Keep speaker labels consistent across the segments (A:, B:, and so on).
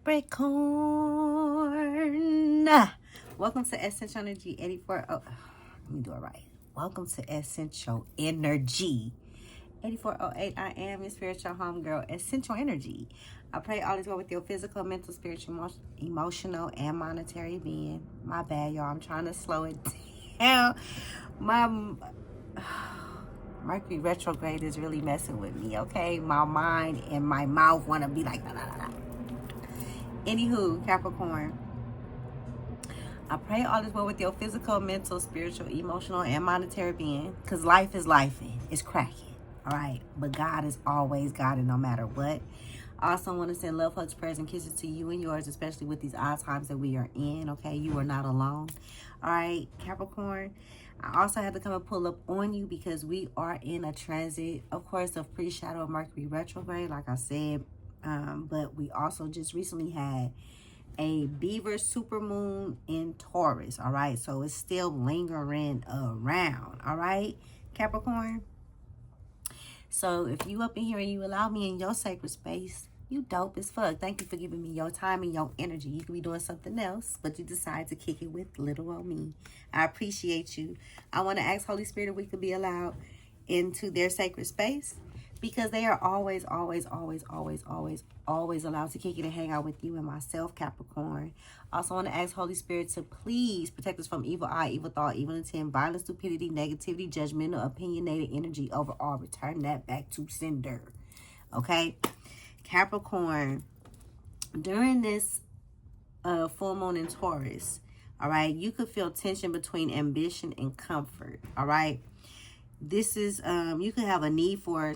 A: Capricorn. Welcome to Essential Energy 84. Oh, let me do it right. Welcome to Essential Energy 8408. I am your spiritual homegirl, Essential Energy. I pray all is well with your physical, mental, spiritual, emotional, and monetary being. My bad, y'all. I'm trying to slow it down. My Mercury retrograde is really messing with me, okay? My mind and my mouth want to be like, da, da, da, da. Anywho, Capricorn, I pray all is well with your physical, mental, spiritual, emotional, and monetary being. Because life is life. It's cracking. All right? But God is always God, and no matter what. I also want to send love, hugs, prayers, and kisses to you and yours, especially with these odd times that we are in. Okay? You are not alone. All right, Capricorn. I also had to come and pull up on you because we are in a transit, of course, of pre-shadow of Mercury retrograde, like I said. But we also just recently had a BEAVER supermoon in Taurus, all right? So it's still lingering around, all right, Capricorn? So if you up in here and you allow me in your sacred space, you dope as fuck. Thank you for giving me your time and your energy. You could be doing something else, but you decide to kick it with little old me. I appreciate you. I want to ask Holy Spirit if we could be allowed into their sacred space, because they are always allowed to kick it and hang out with you and myself, Capricorn. Also want to ask Holy Spirit to please protect us from evil eye, evil thought, evil intent, violence, stupidity, negativity, judgmental, opinionated energy. Overall, return that back to sender. Okay? Capricorn, during this full moon in Taurus, all right, you could feel tension between ambition and comfort, all right? This is, you could have a need for,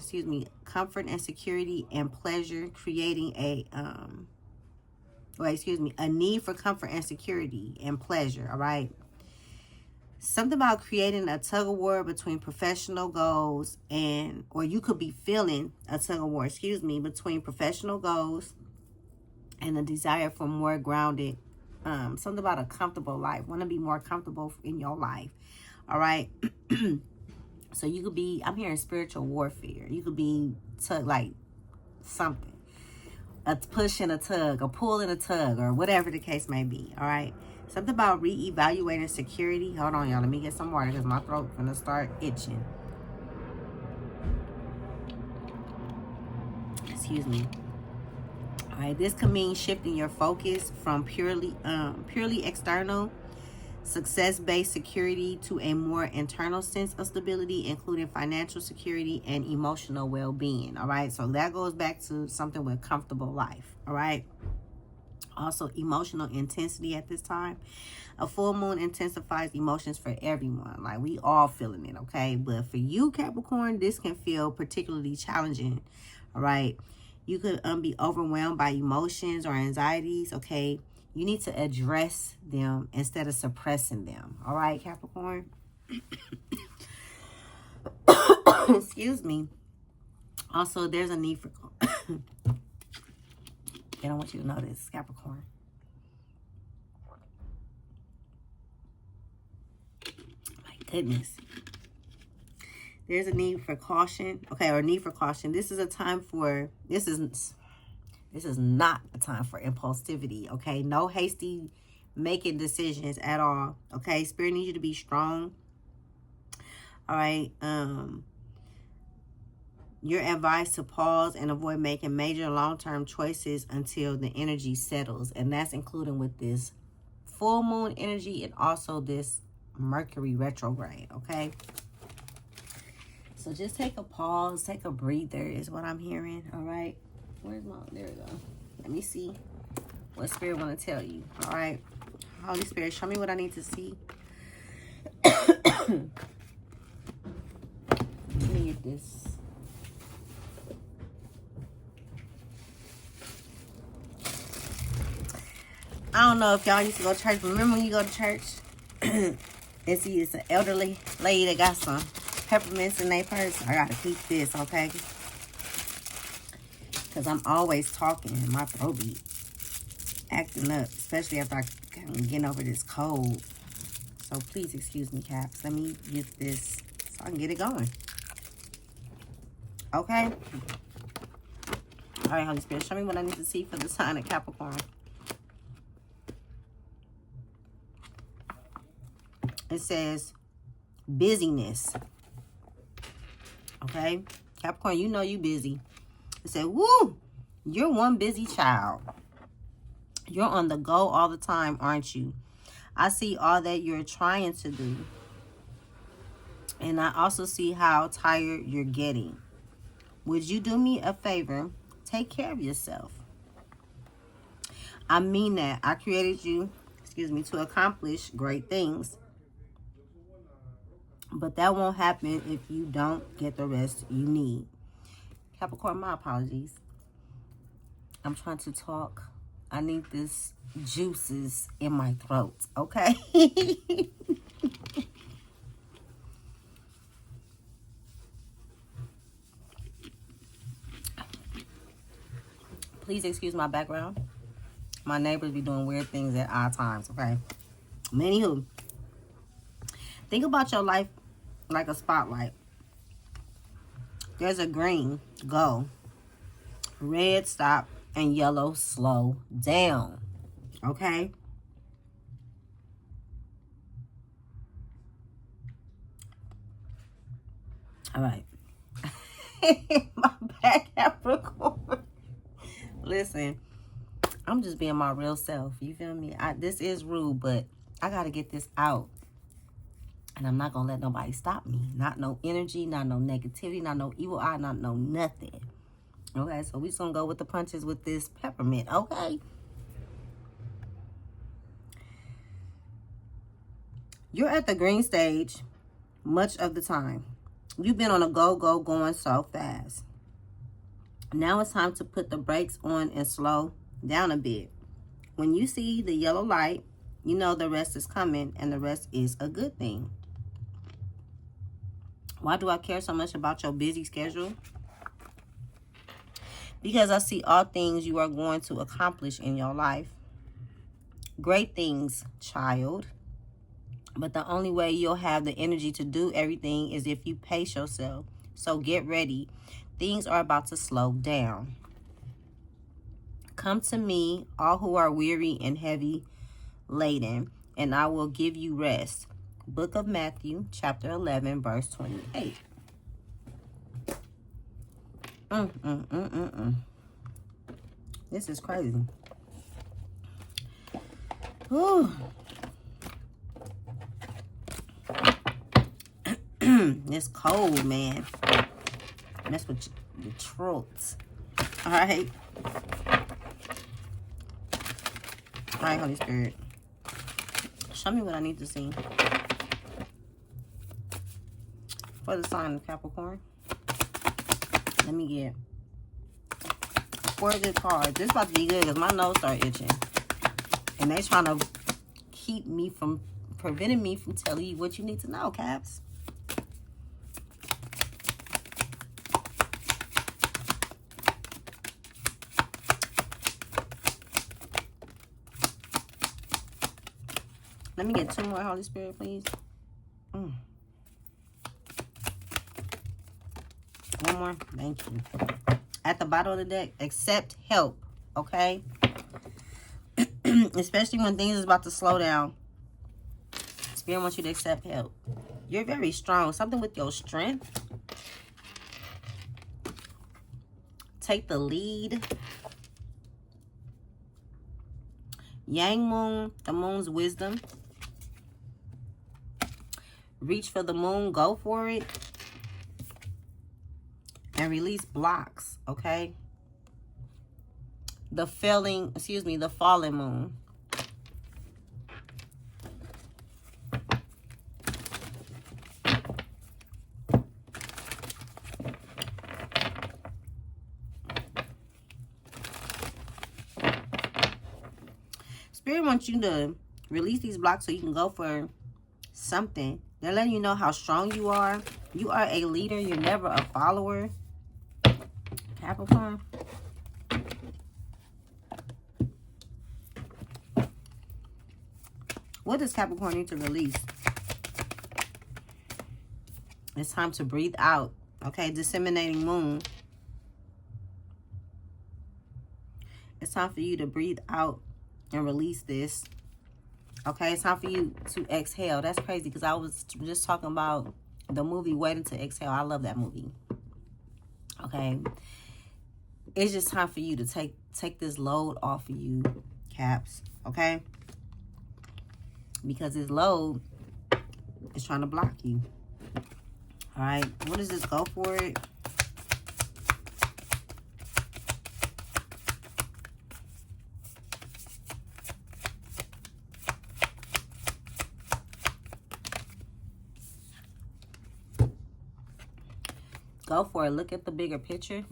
A: comfort and security and pleasure, creating a need for comfort and security and pleasure, all right? Something about creating a tug of war between professional goals or you could be feeling a tug of war, between professional goals and the desire for more grounded, something about a comfortable life, want to be more comfortable in your life, all right? So you could be, I'm hearing spiritual warfare. You could be like something. A push and a tug, a pull and a tug, or whatever the case may be, all right? Something about reevaluating security. Hold on, y'all. Let me get some water because my throat's going to start itching. Excuse me. All right, this could mean shifting your focus from purely external success-based security to a more internal sense of stability, including financial security and emotional well-being, all right? So that goes back to something with comfortable life, all right? Also, emotional intensity at this time. A full moon intensifies emotions for everyone. Like, we all feeling it, okay? But for you, Capricorn, this can feel particularly challenging, all right? You could be overwhelmed by emotions or anxieties, okay? You need to address them instead of suppressing them. All right, Capricorn? Excuse me. Also, there's a need for... I don't want you to know this, Capricorn. My goodness. There's a need for caution. Okay, or need for caution. This is a time for... This is not a time for impulsivity, okay? No hasty making decisions at all, okay? Spirit needs you to be strong, all right? You're advised to pause and avoid making major long-term choices until the energy settles, and that's including with this full moon energy and also this Mercury retrograde, okay? So just take a pause, take a breather is what I'm hearing, all right? Where's my, there we go. Let me see what Spirit want to tell you. All right. Holy Spirit, show me what I need to see. Let me get this. I don't know if y'all used to go to church, but remember when you go to church and see it's an elderly lady that got some peppermints in their purse? I got to keep this, okay? Because I'm always talking and my throat be acting up, especially after I'm getting over this cold. So please excuse me, Caps. Let me get this so I can get it going. Okay? All All right, Holy Spirit, show me what I need to see for the sign of Capricorn. It says busyness. Okay? Capricorn, you know you busy. It said, woo, you're one busy child. You're on the go all the time, aren't you? I see all that you're trying to do. And I also see how tired you're getting. Would you do me a favor? Take care of yourself. I mean that. I created you, to accomplish great things. But that won't happen if you don't get the rest you need. Capricorn, my apologies. I'm trying to talk. I need this juices in my throat, okay? Please excuse my background. My neighbors be doing weird things at odd times, okay? Anywho, think about your life like a spotlight. There's a green, go. Red, stop. And yellow, slow down. Okay? All right. My back, Capricorn. Listen, I'm just being my real self. You feel me? This is rude, but I got to get this out. And I'm not going to let nobody stop me. Not no energy, not no negativity, not no evil eye, not no nothing. Okay, so we're just going to go with the punches with this peppermint, okay? You're at the green stage much of the time. You've been on a go-go going so fast. Now it's time to put the brakes on and slow down a bit. When you see the yellow light, you know the rest is coming, and the rest is a good thing. Why do I care so much about your busy schedule? Because I see all things you are going to accomplish in your life. Great things, child. But the only way you'll have the energy to do everything is if you pace yourself. So get ready. Things are about to slow down. Come to me, all who are weary and heavy laden, and I will give you rest. Book of Matthew, chapter 11, verse 28. This is crazy. Whew. It's cold, man. Mess with your throats. All right. All right, Holy Spirit. Show me what I need to see for the sign of Capricorn. Let me get 4 good cards. This about to be good because my nose started itching. And they trying to keep me from, preventing me from telling you what you need to know, Caps. Let me get 2 more, Holy Spirit, please. One more. Thank you. At the bottom of the deck, accept help, okay? Especially when things is about to slow down. Spirit wants you to accept help. You're very strong. Something with your strength. Take the lead. Yang Moon, the moon's wisdom. Reach for the moon, go for it. And release blocks, okay? The fallen moon. Spirit wants you to release these blocks so you can go for something. They're letting you know how strong you are. You are a leader. You're never a follower. Capricorn. What does Capricorn need to release? It's time to breathe out. Okay, disseminating moon. time for you to breathe out and release this. Okay, it's time for you to exhale. That's crazy because I was just talking about the movie Waiting to Exhale. I love that movie. Okay, it's just time for you to take this load off of you, Caps. Okay, because this load is trying to block you. All right, what does this go for it? Go for it. Look at the bigger picture.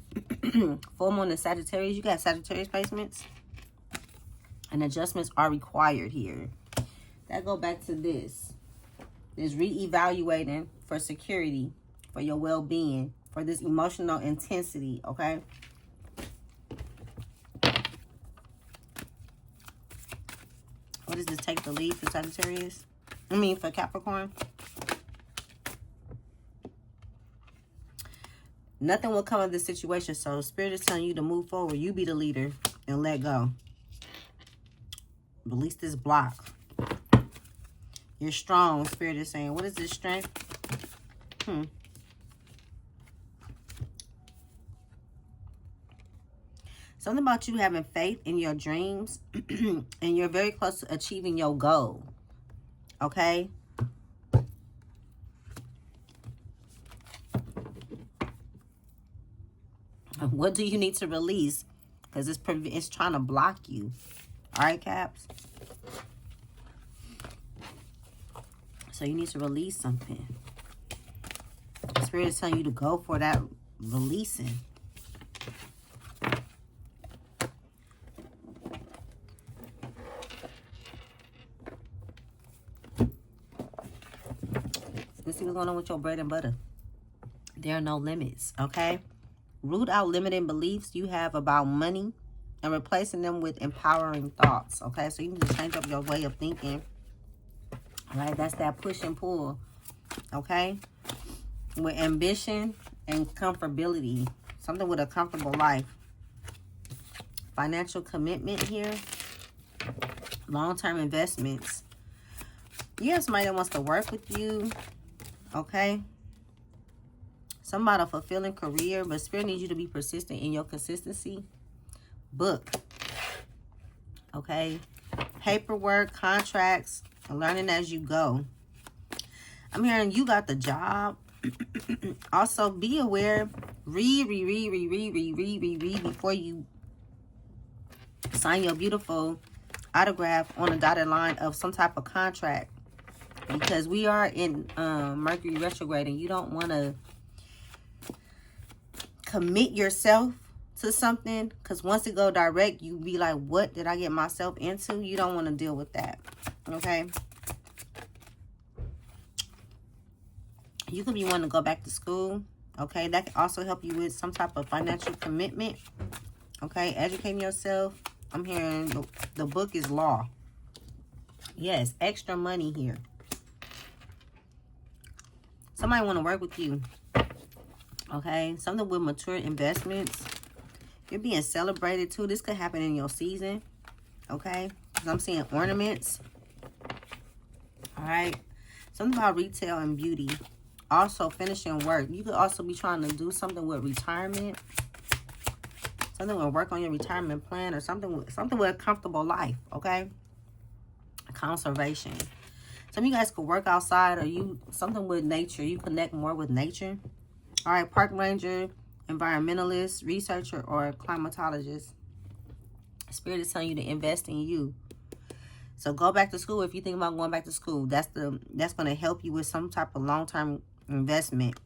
A: Full moon in Sagittarius. You got Sagittarius placements. And adjustments are required here. That go back to this. This reevaluating for security, for your well-being, for this emotional intensity, okay? What does this take the lead for Sagittarius? I mean, for Capricorn. Nothing will come of this situation. So Spirit is telling you to move forward. You be the leader and let go. Release this block. You're strong, Spirit is saying. What is this strength? Something about you having faith in your dreams. And you're very close to achieving your goal. Okay? What do you need to release? Because it's trying to block you. All right, Caps? So you need to release something. Spirit is telling you to go for that releasing. Let's see what's going on with your bread and butter. There are no limits, okay? Root out limiting beliefs you have about money and replacing them with empowering thoughts, okay? So you need to change up your way of thinking, all right? That's that push and pull, okay? With ambition and comfortability, something with a comfortable life. Financial commitment here. Long-term investments. You have somebody that wants to work with you, okay? Somebody a fulfilling career, but Spirit needs you to be persistent in your consistency. Book. Okay? Paperwork, contracts, learning as you go. I'm hearing you got the job. Also, be aware. Read before you sign your beautiful autograph on a dotted line of some type of contract. Because we are in Mercury retrograde and you don't want to commit yourself to something, because once it go direct, you be like, what did I get myself into? You don't want to deal with that, okay? You could be wanting to go back to school, okay? That can also help you with some type of financial commitment, okay? Educating yourself. I'm hearing the book is law. Yes, extra money here. Somebody want to work with you. Okay, something with mature investments. You're being celebrated too. This could happen in your season. Okay, because I'm seeing ornaments. All right, something about retail and beauty. Also finishing work. You could also be trying to do something with retirement. Something with work on your retirement plan, or something with a comfortable life. Okay, conservation. Some of you guys could work outside, or something with nature. You connect more with nature. All right, park ranger, environmentalist, researcher, or climatologist. Spirit is telling you to invest in you. So go back to school if you think about going back to school. That's going to help you with some type of long-term investment.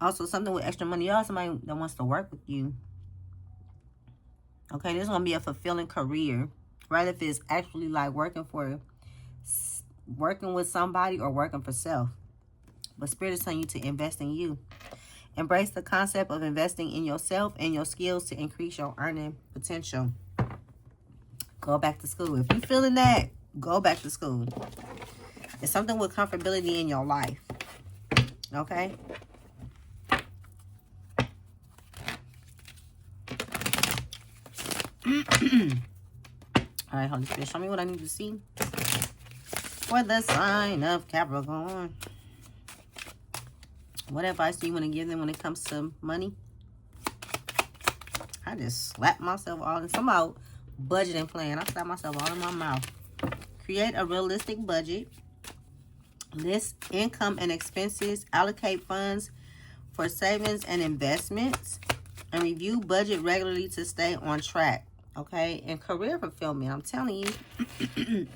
A: Also, something with extra money. Y'all, somebody that wants to work with you. Okay, this is going to be a fulfilling career. Right? If it's actually like working with somebody or working for self. But Spirit is telling you to invest in you. Embrace the concept of investing in yourself and your skills to increase your earning potential. Go back to school. If you're feeling that, go back to school. It's something with comfortability in your life. Okay? All right, Holy Spirit, show me what I need to see for the sign of Capricorn. What advice do you want to give them when it comes to money? I just slapped myself all in some out budgeting plan. I slapped myself all in my mouth. Create a realistic budget. List income and expenses. Allocate funds for savings and investments. And review budget regularly to stay on track. Okay? And career fulfillment. I'm telling you.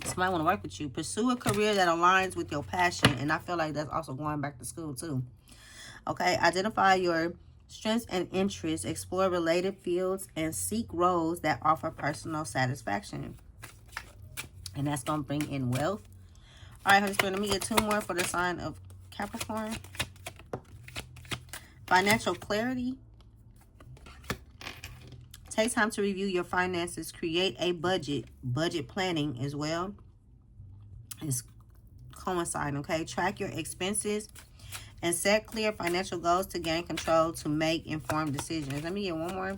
A: Somebody want to work with you. Pursue a career that aligns with your passion. And I feel like that's also going back to school too. Okay? Identify your strengths and interests. Explore related fields. And seek roles that offer personal satisfaction. And that's going to bring in wealth. All right, Holy Spirit, let me get 2 more for the sign of Capricorn. Financial clarity. Take time to review your finances. Create a budget. Budget planning as well. It's coinciding, okay? Track your expenses. And set clear financial goals to gain control to make informed decisions. Let me get 1 more.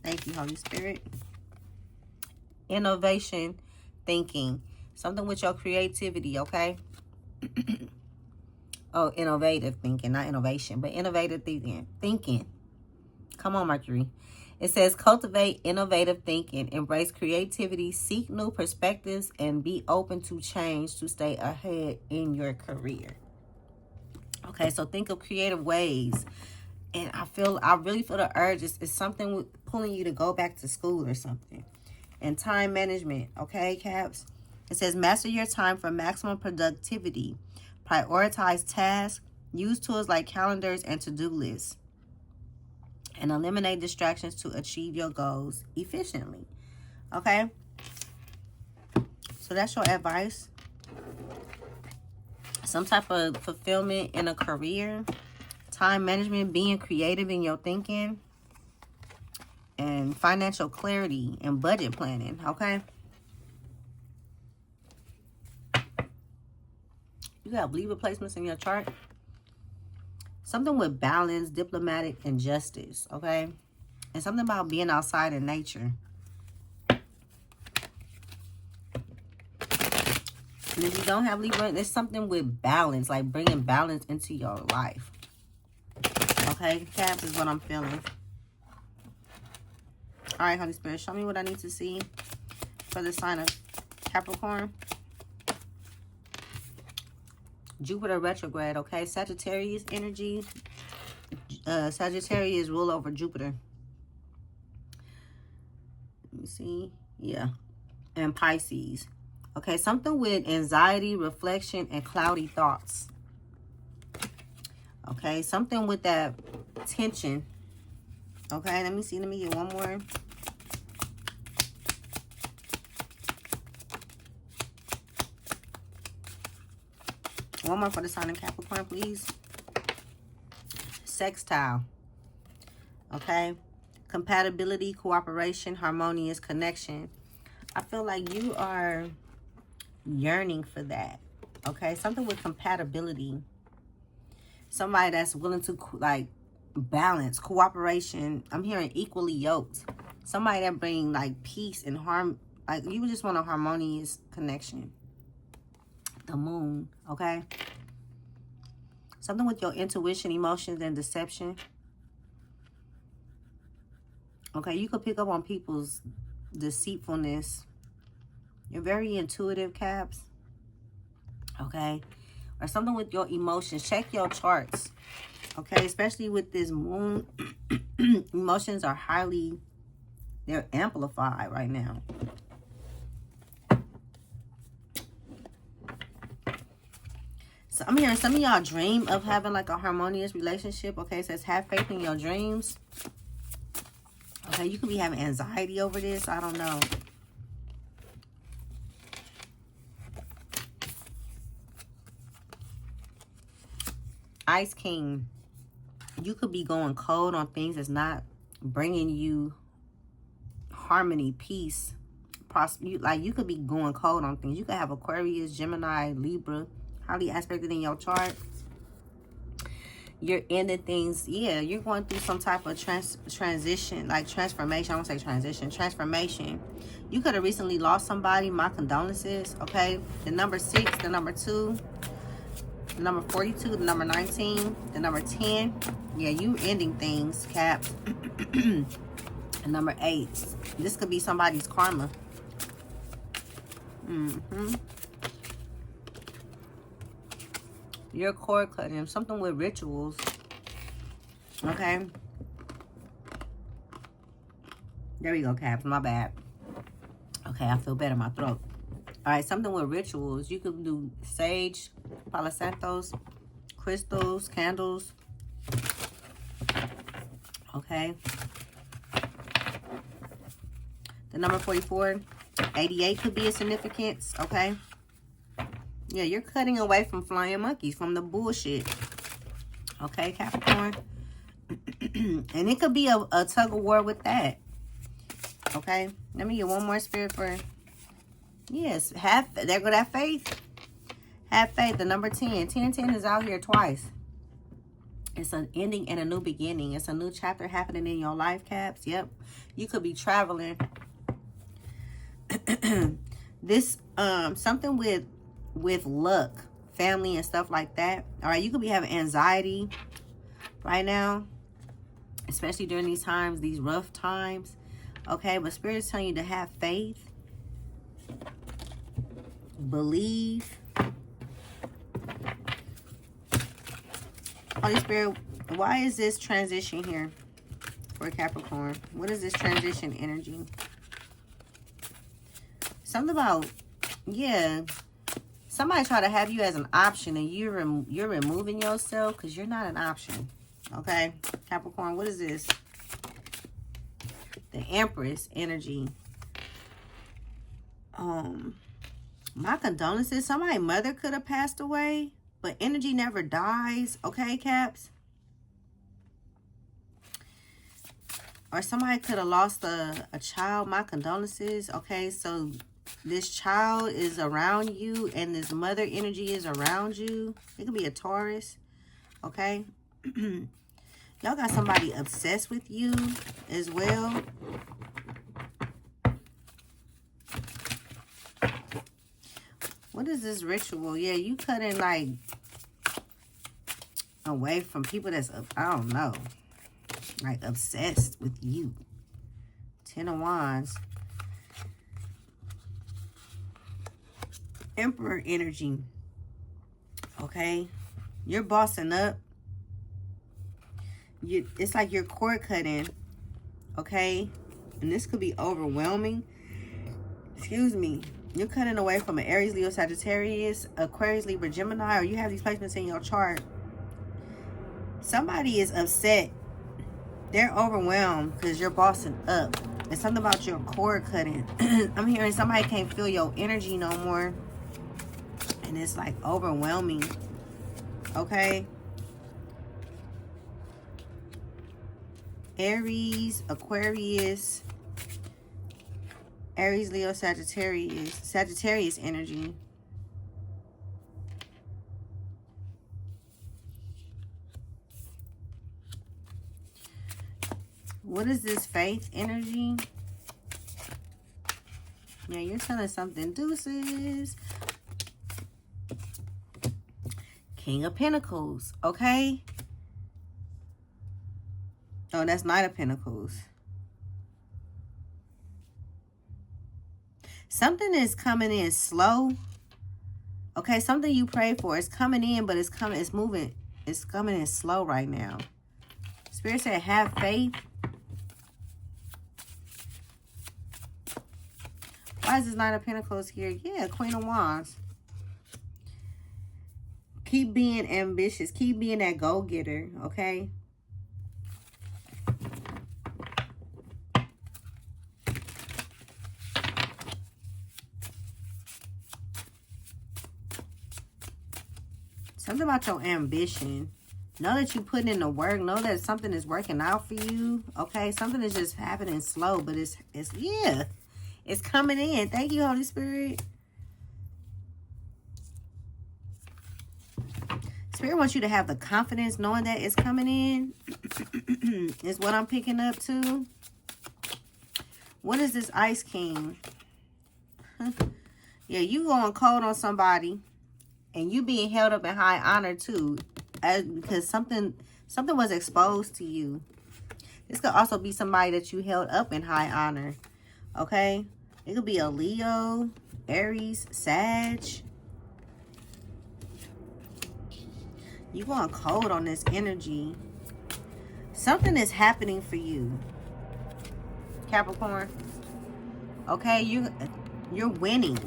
A: Thank you, Holy Spirit. Innovation thinking. Something with your creativity, okay? Oh, innovative thinking, not innovation, but innovative thinking. Come on, Mercury. It says cultivate innovative thinking, embrace creativity, seek new perspectives, and be open to change to stay ahead in your career. Okay, so think of creative ways. And I really feel the urge. It's something with pulling you to go back to school or something. And time management, okay, Caps? It says master your time for maximum productivity. Prioritize tasks. Use tools like calendars and to-do lists. And eliminate distractions to achieve your goals efficiently. Okay? So that's your advice. Some type of fulfillment in a career. Time management, being creative in your thinking. And financial clarity and budget planning. Okay? You got Libra placements in your chart. Something with balance, diplomatic, and justice, okay? And something about being outside in nature. And if you don't have Libra, there's something with balance, like bringing balance into your life. Okay, Caps is what I'm feeling. All right, Holy Spirit, show me what I need to see for the sign of Capricorn. Jupiter retrograde, okay? Sagittarius energy. Sagittarius rule over Jupiter. Let me see. Yeah. And Pisces. Okay, something with anxiety, reflection, and cloudy thoughts. Okay, something with that tension. Okay, let me see. Let me get 1 more. One more for the sign of Capricorn, please. Sextile. Okay. Compatibility, cooperation, harmonious connection. I feel like you are yearning for that. Okay. Something with compatibility. Somebody that's willing to, like, balance, cooperation. I'm hearing equally yoked. Somebody that bring, like, peace and harm. Like, you just want a harmonious connection. The moon, okay? Something with your intuition, emotions, and deception. Okay, you could pick up on people's deceitfulness. You're very intuitive, Caps. Okay? Or something with your emotions. Check your charts. Okay? Especially with this moon. Emotions are they're amplified right now. So I'm hearing some of y'all dream of having like a harmonious relationship. Okay, it says have faith in your dreams. Okay, you could be having anxiety over this. I don't know. Ice King. You could be going cold on things that's not bringing you harmony, peace, like you could be going cold on things. You could have Aquarius, Gemini, Libra, highly aspected in your chart. you're ending things. Yeah, you're going through some type of transition, like transformation. I won't say transition, transformation. You could have recently lost somebody. My condolences. Okay, the number 6, the number 2, the number 42, the number 19, the number 10. Yeah, you ending things, Cap. And number 8. This could be somebody's karma. Your cord cutting, something with rituals. Okay. There we go, Caps. My bad. Okay, I feel better in my throat. All right, something with rituals. You could do sage, Palo Santos, crystals, candles. Okay. The number 44, 88 could be a significance. Okay. Yeah, you're cutting away from flying monkeys, from the bullshit. Okay, Capricorn. And it could be a tug of war with that. Okay, let me get one more spirit for, yes, there go that faith. Have faith, the number 10. 10 and 10 is out here twice. It's an ending and a new beginning. It's a new chapter happening in your life, Caps. Yep, you could be traveling. This, something with luck, family and stuff like that. All right, you could be having anxiety right now, especially during these times, these rough times. Okay, but Spirit is telling you to have faith, believe. Holy Spirit, why is this transition here for Capricorn? What is this transition energy? Something about, yeah, somebody try to have you as an option and you're removing yourself because you're not an option. Okay, Capricorn, what is this? The Empress energy. My condolences. Somebody's mother could have passed away, but energy never dies. Okay, Caps? Or somebody could have lost a child. My condolences. Okay, so this child is around you and this mother energy is around you. It could be a Taurus. Okay? Y'all got somebody obsessed with you as well. What is this ritual? Yeah, you cutting like away from people that's, I don't know, like obsessed with you. 10 of Wands. Emperor energy. Okay? You're bossing up. It's like you're cord cutting. Okay? And this could be overwhelming. Excuse me. You're cutting away from an Aries, Leo, Sagittarius, Aquarius, Libra, Gemini, or you have these placements in your chart. Somebody is upset. They're overwhelmed because you're bossing up. It's something about your cord cutting. I'm hearing somebody can't feel your energy no more. And it's like overwhelming. Okay? Aries, Aquarius, Aries, Leo, Sagittarius energy. What is this faith energy? Yeah, you're telling something. Deuces. King of Pentacles. Okay. Oh, that's Knight of Pentacles. Something is coming in slow. Okay, something you pray for is coming in, but it's moving. It's coming in slow right now. Spirit said, have faith. Why is this Knight of Pentacles here? Yeah, Queen of Wands. Keep being ambitious. Keep being that go-getter, okay? Something about your ambition. Know that you're putting in the work. Know that something is working out for you. Okay, something is just happening slow, but it's yeah, it's coming in. Thank you, Holy Spirit. Spirit wants you to have the confidence knowing that it's coming in. Is what I'm picking up too. What is this Ice King? Yeah, you going cold on somebody. And you being held up in high honor too. Because something was exposed to you. This could also be somebody that you held up in high honor. Okay? It could be a Leo, Aries, Sag. You going cold on this energy. Something is happening for you, Capricorn. Okay? You're winning.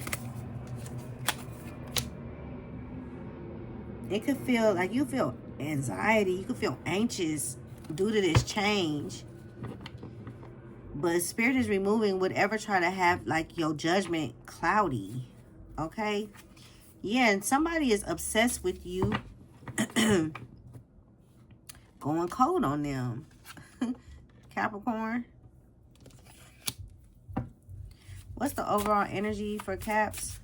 A: It could feel like you feel anxiety. You could feel anxious due to this change. But Spirit is removing whatever try to have like your judgment cloudy. Okay? Yeah, and somebody is obsessed with you. Going cold on them. Capricorn. What's the overall energy for Caps?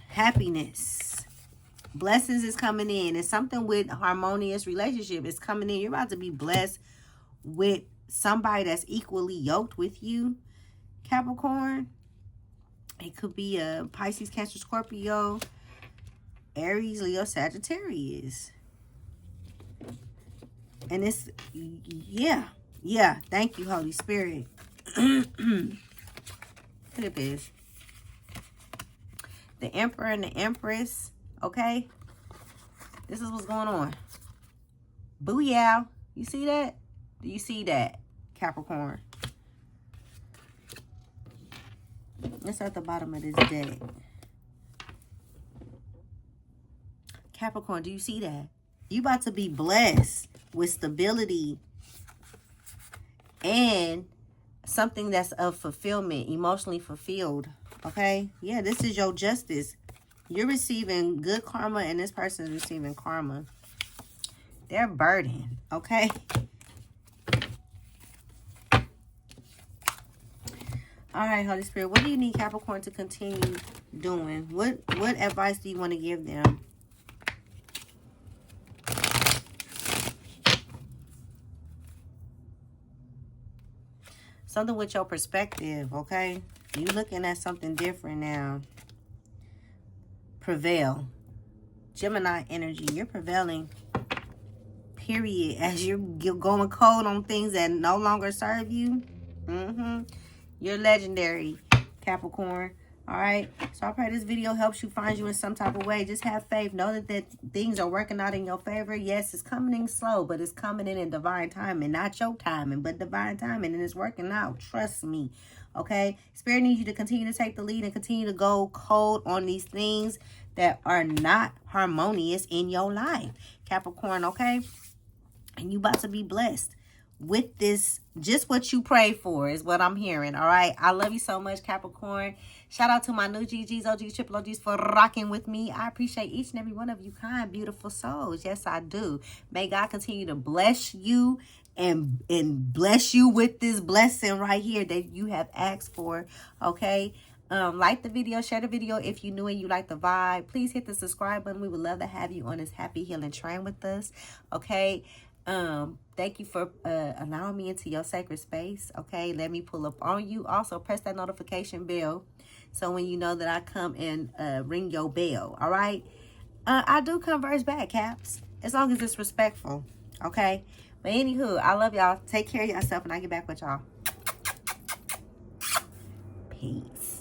A: Happiness. Blessings is coming in. It's something with harmonious relationship. It's coming in. You're about to be blessed with somebody that's equally yoked with you, Capricorn. It could be a Pisces, Cancer, Scorpio, Aries, Leo, Sagittarius. And it's, yeah. Thank you, Holy Spirit. Look at this. The Emperor and the Empress. Okay? This is what's going on. Booyah. You see that? Do you see that, Capricorn? It's at the bottom of this deck. Capricorn, do you see that? You about to be blessed with stability and something that's of fulfillment, emotionally fulfilled. Okay? Yeah, this is your justice. You're receiving good karma and this person is receiving karma. They're burdened. Okay? All right, Holy Spirit, what do you need Capricorn to continue doing? What advice do you want to give them? Something with your perspective, okay? You're looking at something different now. Prevail. Gemini energy, you're prevailing. Period. As you're going cold on things that no longer serve you. You're legendary, Capricorn. All right. So I pray this video helps you, find you in some type of way. Just have faith. Know that things are working out in your favor. Yes, it's coming in slow, but it's coming in divine timing. Not your timing, but divine timing. And it's working out. Trust me. Okay. Spirit needs you to continue to take the lead and continue to go cold on these things that are not harmonious in your life, Capricorn. Okay. And you about to be blessed with this. Just what you pray for is what I'm hearing. All right. I love you so much, Capricorn. Shout out to my new GGs, OGs, triple OGs for rocking with me. I appreciate each and every one of you kind, beautiful souls. Yes, I do. May God continue to bless you and bless you with this blessing right here that you have asked for. Okay. Like the video, share the video if you knew and you like the vibe. Please hit the subscribe button. We would love to have you on this happy healing train with us. Okay. Thank you for allowing me into your sacred space. Okay, let me pull up on you. Also, press that notification bell so when you know that I come and ring your bell. All right, I do converse back, Caps, as long as it's respectful. Okay, but anywho, I love y'all. Take care of yourself, and I get back with y'all. Peace.